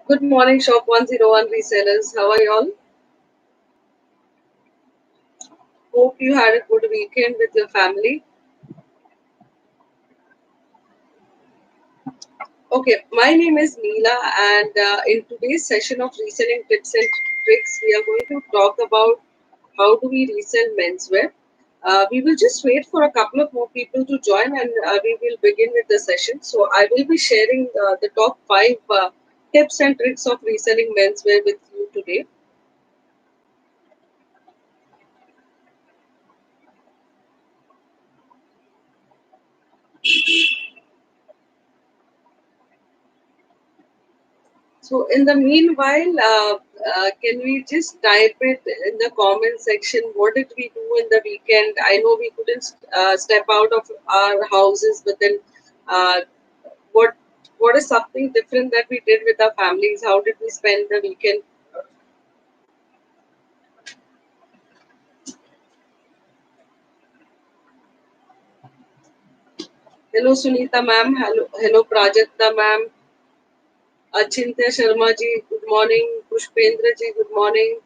Good morning, Shop101 resellers. How are you all? Hope you had a good weekend with your family. Okay, my name is Neela, and in today's session of reselling tips and tricks, we are going to talk about how do we resell menswear. We will just wait for a couple of more people to join, and we will begin with the session. So I will be sharing the top five tips and tricks of reselling menswear with you today. So, in the meanwhile, can we just type it in the comment section? What did we do in the weekend? I know we couldn't step out of our houses, but then uh, what what is something different that we did with our families? How did we spend the weekend? Hello, Sunita ma'am. Hello, Prajakta ma'am. Achintya Sharma ji, good morning. Pushpendra ji, good morning.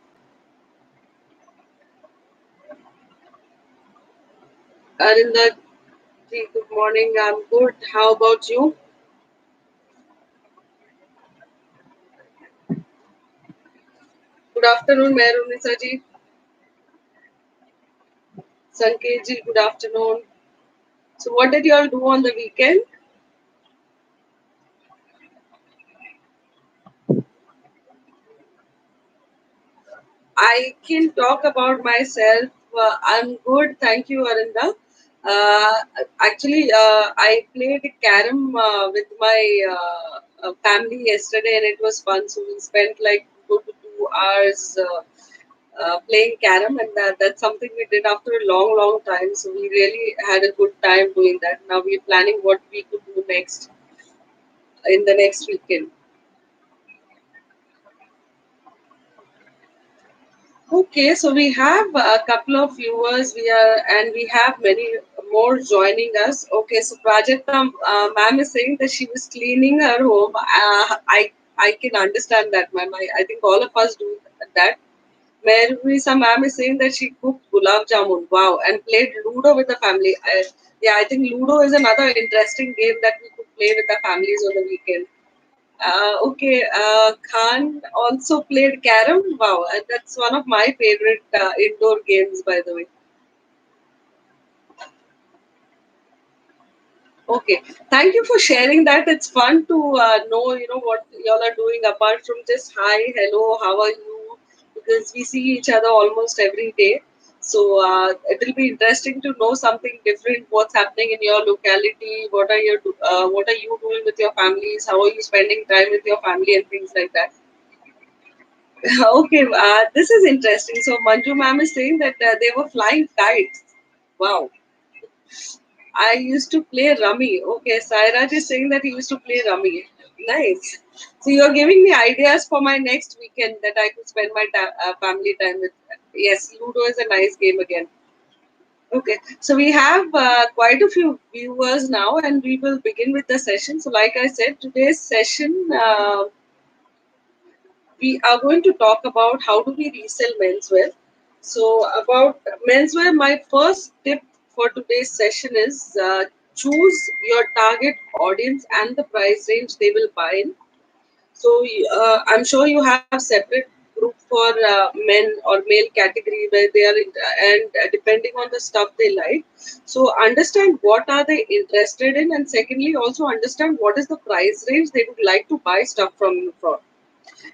Arinda ji, good morning. I'm good. How about you? Good afternoon, Mehrunisa ji. Sanket ji, good afternoon. So, what did you all do on the weekend? I can talk about myself. I'm good, thank you, Arinda. Uh, I played carom with my family yesterday, and it was fun. So we spent like good 2 hours playing carom, and that's something we did after a long, long time. So we really had a good time doing that. Now we're planning what we could do next in the next weekend. Okay, so we have a couple of viewers. We have many more joining us. Okay, so Prajakta ma'am is saying that she was cleaning her home. I can understand that, ma'am. I think all of us do that. Marisa ma'am is saying that she cooked gulab jamun. Wow, and played Ludo with the family. Yeah, I think Ludo is another interesting game that we could play with the families on the weekend. Okay, Khan also played carom. Wow, that's one of my favorite indoor games, by the way. Okay, thank you for sharing that. It's fun to know, what y'all are doing apart from just hi, hello, how are you? Because we see each other almost every day. So it'll be interesting to know something different. What's happening in your locality? What are you doing with your families? How are you spending time with your family and things like that? Okay, this is interesting. So Manju ma'am is saying that they were flying kites. Wow. I used to play rummy. Okay, Sairaj is saying that he used to play rummy. Nice. So you're giving me ideas for my next weekend that I could spend my family time with. Yes, Ludo is a nice game again. Okay, so we have quite a few viewers now, and we will begin with the session. So, like I said, today's session we are going to talk about how do we resell menswear. So, about menswear, my first tip for today's session is choose your target audience and the price range they will buy in. So, I'm sure you have separate group for men or male category where they are, and depending on the stuff they like. So, understand what are they interested in, and secondly, also understand what is the price range they would like to buy stuff from you for.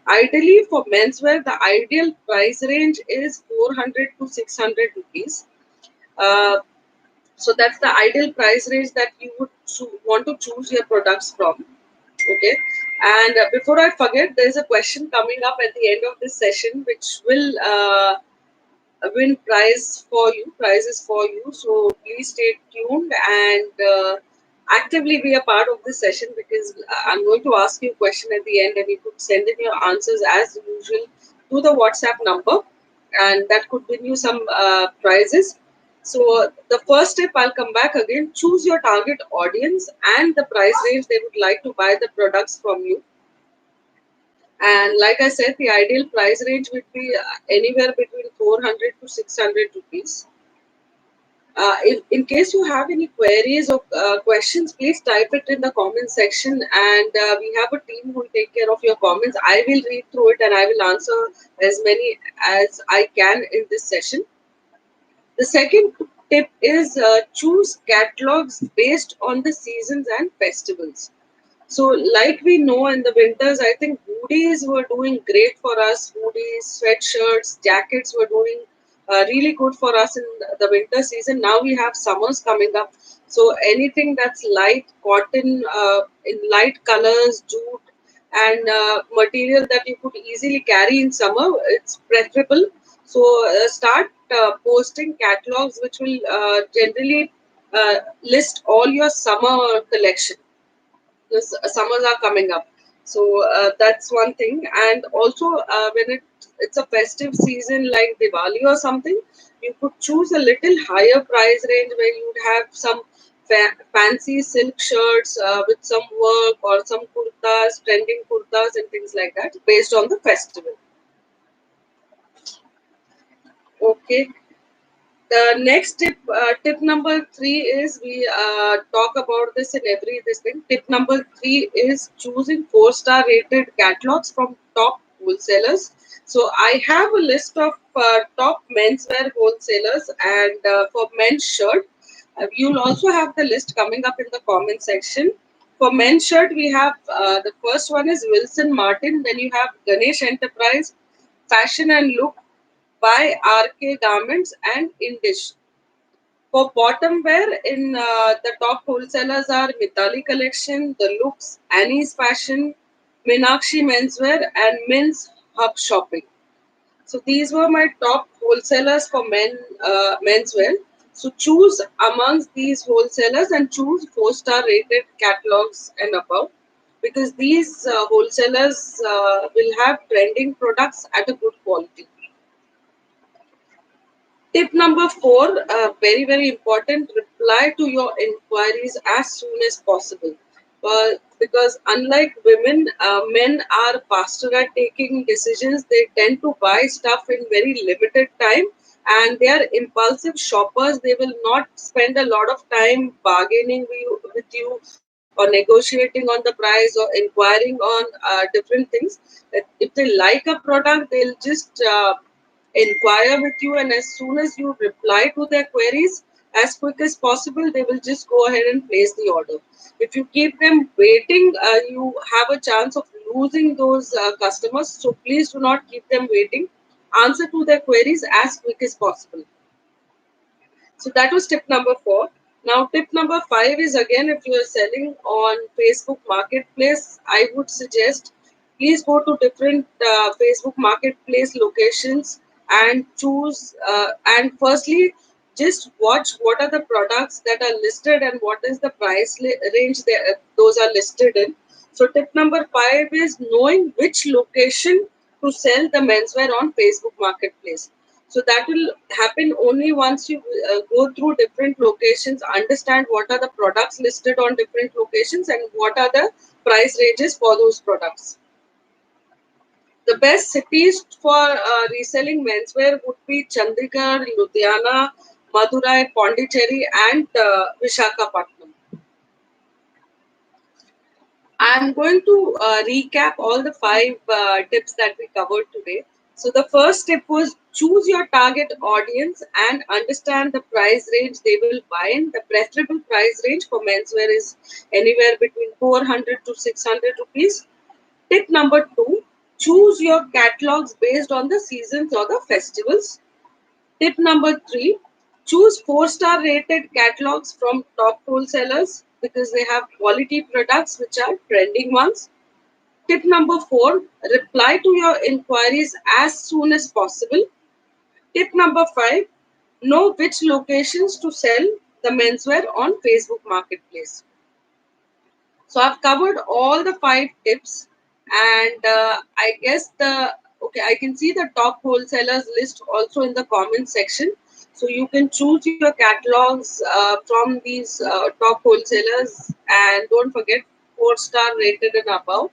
Ideally, for menswear, the ideal price range is 400 to 600 rupees. Uh, so that's the ideal price range that you would want to choose your products from. Okay. And before I forget, there's a question coming up at the end of this session, which will win prizes for you. So please stay tuned and actively be a part of this session because I'm going to ask you a question at the end, and you could send in your answers as usual to the WhatsApp number, and that could win you some prizes. So the first step, I'll come back again. Choose your target audience and the price range they would like to buy the products from you. And like I said, the ideal price range would be anywhere between 400 to 600 rupees. In case you have any queries or questions, please type it in the comment section, and we have a team who will take care of your comments. I will read through it and I will answer as many as I can in this session. The second tip is choose catalogs based on the seasons and festivals. So, like we know in the winters, I think hoodies were doing great for us. Hoodies, sweatshirts, jackets were doing really good for us in the winter season. Now we have summers coming up. So, anything that's light, cotton, in light colors, jute, and material that you could easily carry in summer, it's preferable. So, start posting catalogs which will generally list all your summer collection. The summers are coming up, so that's one thing. And also when it's a festive season like Diwali or something, you could choose a little higher price range where you'd have some fancy silk shirts with some work, or some kurtas, trending kurtas and things like that based on the festival. Okay. The next tip, tip number three is, we talk about this in every this thing. Tip number three is choosing four-star rated catalogs from top wholesalers. So I have a list of top menswear wholesalers, and for men's shirt, you'll also have the list coming up in the comment section. For men's shirt, we have the first one is Wilson Martin. Then you have Ganesh Enterprise, Fashion and Look by RK Garments, and Indish. For bottom wear, in the top wholesalers are Mitali Collection, The Looks, Annie's Fashion, Meenakshi Menswear, and Men's Hub Shopping. So these were my top wholesalers for menswear. So choose amongst these wholesalers and choose four-star rated catalogs and above, because these wholesalers will have trending products at a good quality. Tip number four, very, very important, reply to your inquiries as soon as possible. Because unlike women, men are faster at taking decisions. They tend to buy stuff in very limited time, and they are impulsive shoppers. They will not spend a lot of time bargaining with you or negotiating on the price or inquiring on different things. If they like a product, they'll just inquire with you, and as soon as you reply to their queries as quick as possible, they will just go ahead and place the order. If you keep them waiting, you have a chance of losing those customers. So please do not keep them waiting. Answer to their queries as quick as possible. So that was tip number four. Now, tip number five is, again, if you are selling on Facebook Marketplace, I would suggest please go to different Facebook Marketplace locations and choose. And firstly, just watch what are the products that are listed and what is the price range those are listed in. So, tip number five is knowing which location to sell the menswear on Facebook Marketplace. So that will happen only once you go through different locations, understand what are the products listed on different locations and what are the price ranges for those products. The best cities for reselling menswear would be Chandigarh, Ludhiana, Madurai, Pondicherry, and Vishakhapatnam. I'm going to recap all the five tips that we covered today. So, the first tip was choose your target audience and understand the price range they will buy in. The preferable price range for menswear is anywhere between 400 to 600 rupees. Tip number two, choose your catalogs based on the seasons or the festivals. Tip number three, choose four-star rated catalogs from top wholesalers because they have quality products which are trending ones. Tip number four, reply to your inquiries as soon as possible. Tip number five, know which locations to sell the menswear on Facebook Marketplace. So I've covered all the five tips, and I guess I can see the top wholesalers list also in the comment section. So you can choose your catalogs from these top wholesalers, and don't forget four-star rated and above.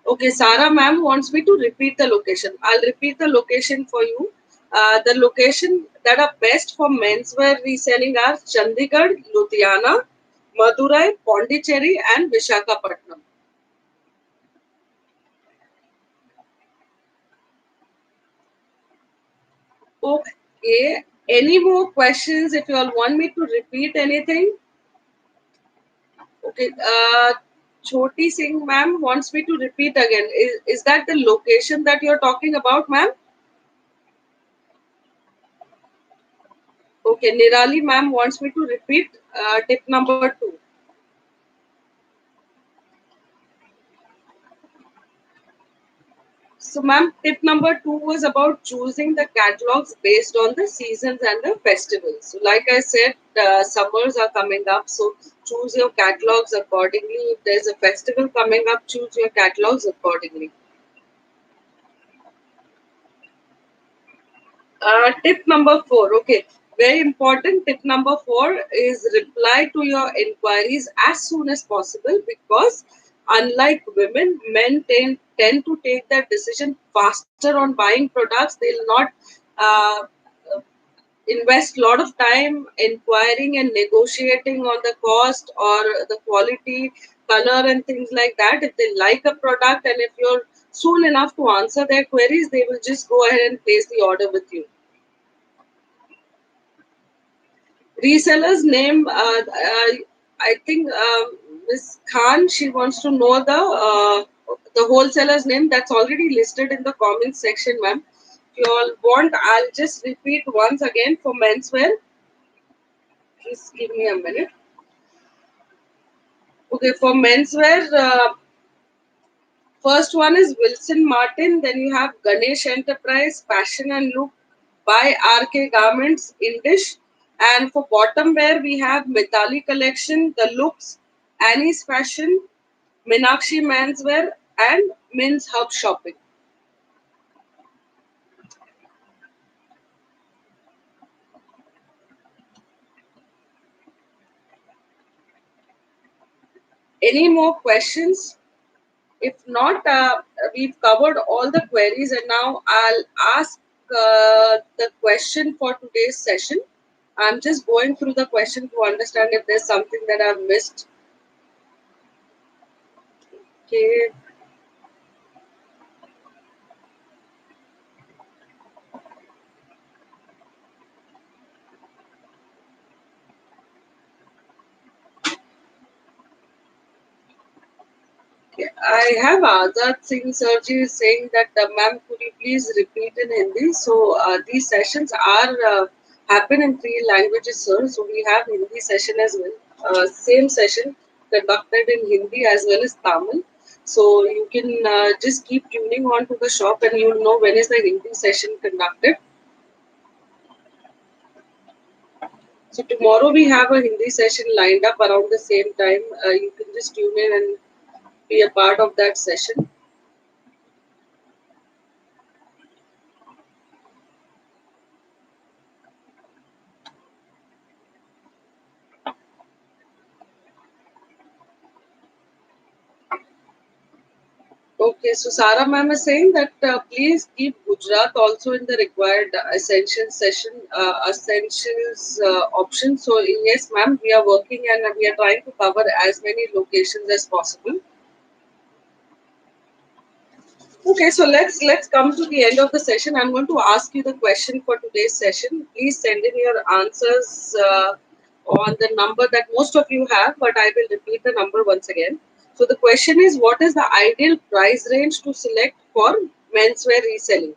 Okay, Sarah ma'am wants me to repeat the location. I'll repeat the location for you. The location that are best for menswear reselling are Chandigarh, Ludhiana, Madurai, Pondicherry, and Vishakhapatnam. Okay. Any more questions? If you all want me to repeat anything, okay. Choti Singh ma'am wants me to repeat again. Is that the location that you're talking about, ma'am? Okay. Nirali ma'am wants me to repeat tip number two. So, ma'am, tip number two was about choosing the catalogs based on the seasons and the festivals. So, like I said, summers are coming up, so choose your catalogs accordingly. If there's a festival coming up, choose your catalogs accordingly. Tip number four, okay, very important. Tip number four is reply to your inquiries as soon as possible because, unlike women, men tend to take their decision faster on buying products. They'll not uh, invest a lot of time inquiring and negotiating on the cost or the quality, color, and things like that. If they like a product and if you're soon enough to answer their queries, they will just go ahead and place the order with you. Reseller's name, I think Miss Khan, she wants to know the wholesaler's name that's already listed in the comments section, ma'am. If you all want, I'll just repeat once again for menswear. Just give me a minute. Okay, for menswear, first one is Wilson Martin, then you have Ganesh Enterprise, Fashion and Look by RK Garments, Indish. And for bottom wear, we have Mitali Collection, The Looks, Annie's Fashion, Minakshi Menswear, and Men's Hub Shopping. Any more questions? If not, we've covered all the queries, and now I'll ask the question for today's session. I'm just going through the question to understand if there's something that I've missed. Okay. Okay. I have Azad Singh Sarji saying that, ma'am, could you please repeat in Hindi? So these sessions are happen in three languages, sir. So we have Hindi session as well. Same session conducted in Hindi as well as Tamil. So you can just keep tuning on to the shop and you'll know when is the Hindi session conducted. So tomorrow we have a Hindi session lined up around the same time. You can just tune in and be a part of that session. Okay, so Sarah ma'am is saying that please keep Gujarat also in the required essential session, essentials option. So yes, ma'am, we are working and we are trying to cover as many locations as possible. Okay, so let's come to the end of the session. I'm going to ask you the question for today's session. Please send in your answers on the number that most of you have, but I will repeat the number once again. So the question is, what is the ideal price range to select for menswear reselling?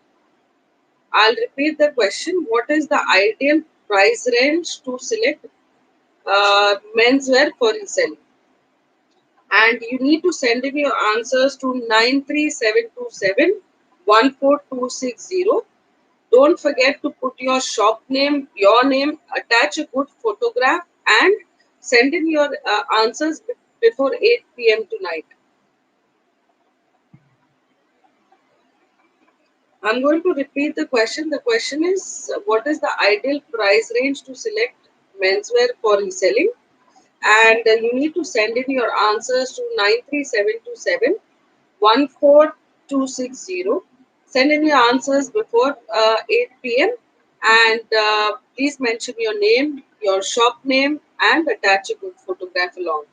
I'll repeat the question. What is the ideal price range to select menswear for reselling? And you need to send in your answers to 93727 14260. Don't forget to put your shop name, your name, attach a good photograph, and send in your answers before 8 p.m. tonight. I'm going to repeat the question. The question is, what is the ideal price range to select menswear for reselling? And you need to send in your answers to 93727 14260. Send in your answers before 8 p.m. and please mention your name, your shop name, and attach a good photograph along.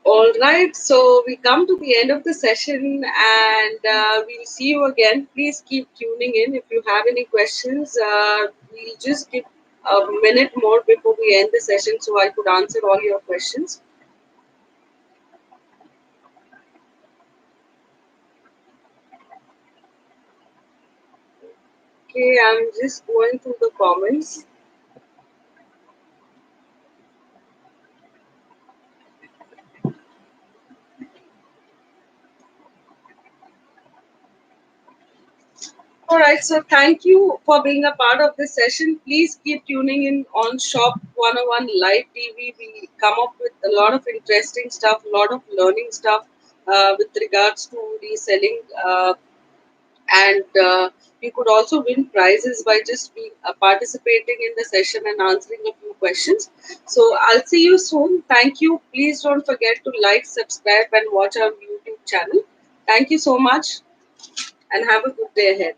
All right, so we come to the end of the session and we'll see you again. Please keep tuning in. If you have any questions, we'll just give a minute more before we end the session so I could answer all your questions. Okay, I'm just going through the comments. All right, so thank you for being a part of this session. Please keep tuning in on Shop 101 Live TV. We come up with a lot of interesting stuff, a lot of learning stuff with regards to reselling. And you could also win prizes by just being participating in the session and answering a few questions. So I'll see you soon. Thank you. Please don't forget to like, subscribe, and watch our YouTube channel. Thank you so much, and have a good day ahead.